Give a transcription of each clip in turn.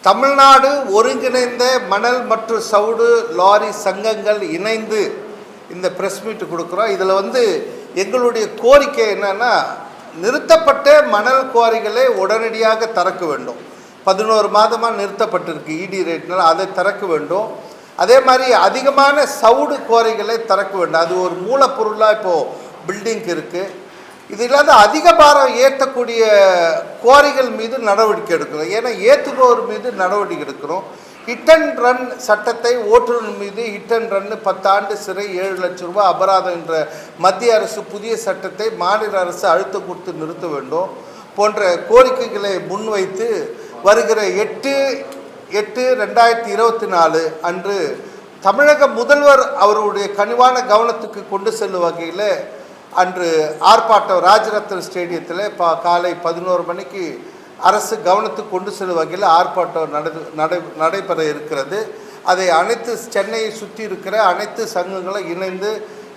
தமிழ்நாடு ஒருங்கிணைந்த மணல் மற்றும் சவுடு லாரி சங்கங்கள் இணைந்து இந்த பிரஸ் மீட் கொடுக்குறோம். இதில் எங்களுடைய கோரிக்கை என்னன்னா, நிறுத்தப்பட்ட மணல் குவாரிகளை உடனடியாக திறக்க வேண்டும். 11 மாதமாக நிறுத்தப்பட்டிருக்கு இடி ரேட்னால், அதை திறக்க வேண்டும். அதே மாதிரி அதிகமான சவுடு குவாரிகளை திறக்க வேண்டும். அது ஒரு மூலப்பொருளாக இப்போது பில்டிங்க்கு இருக்குது. இது இல்லாத அதிக பாரம் ஏற்றக்கூடிய குவாரிகள் மீது நடவடிக்கை எடுக்கிறோம். ஏன்னா ஏற்றுபவர் மீது நடவடிக்கை எடுக்கிறோம். ஹிட் அண்ட் ரன் சட்டத்தை ஓட்டுநர் மீது ஹிட் அண்ட் ரன் 10 ஆண்டு சிறை 7 லட்சம் ரூபாய் அபராதம் என்ற மத்திய அரசு புதிய சட்டத்தை மாநில அரசு அழுத்தம் கொடுத்து நிறுத்த வேண்டும் போன்ற கோரிக்கைகளை முன்வைத்து வருகிற 8/8/2024 அன்று தமிழக முதல்வர் அவருடைய கனிவான கவனத்துக்கு கொண்டு செல்லும் வகையில் அன்று ஆர்ப்பாட்டம் ராஜரத்ன ஸ்டேடியத்தில் காலை 11 மணிக்கு அரசு கவனத்துக்கு கொண்டு செல்லும் வகையில் ஆர்ப்பாட்டம் நடைபெற இருக்கிறது. அதை அனைத்து சென்னையை சுற்றி இருக்கிற அனைத்து சங்கங்களும் இணைந்து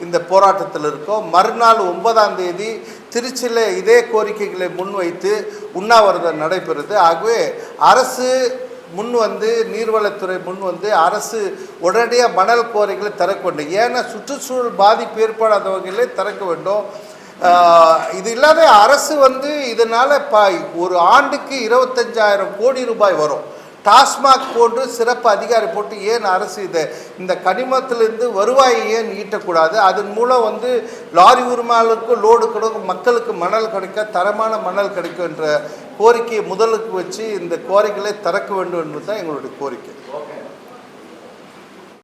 இந்த போராட்டத்தில் இருக்கோம். மறுநாள் 9ஆம் தேதி திருச்சியில் இதே கோரிக்கைகளை முன்வைத்து உண்ணாவிரதம் நடைபெறுது. ஆகவே அரசு நீர்வளத்துறை அரசு உடனடியாக மணல் கோரிக்கைகளை திறக்க வேண்டும். ஏன்னா சுற்றுச்சூழல் பாதிப்பு ஏற்படாத வகையிலே திறக்க வேண்டும். இது இல்லாத அரசு இதனால் ஒரு ஆண்டுக்கு 25,000 கோடி ரூபாய் வரும். டாஸ்மாக் போன்று சிறப்பு அதிகாரி போட்டு ஏன் அரசு இந்த கனிமத்திலிருந்து வருவாயை ஏன் ஈட்டக்கூடாது? அதன் மூலம் லாரி உரிமையாளருக்கும் லோடு கிடைக்கும், மக்களுக்கு மணல் கிடைக்க, தரமான மணல் கிடைக்கும் என்ற கோரிக்கையை முதலுக்கு வச்சு இந்த கோரிக்கைகளை திறக்க வேண்டும் என்பது தான் எங்களுடைய கோரிக்கை.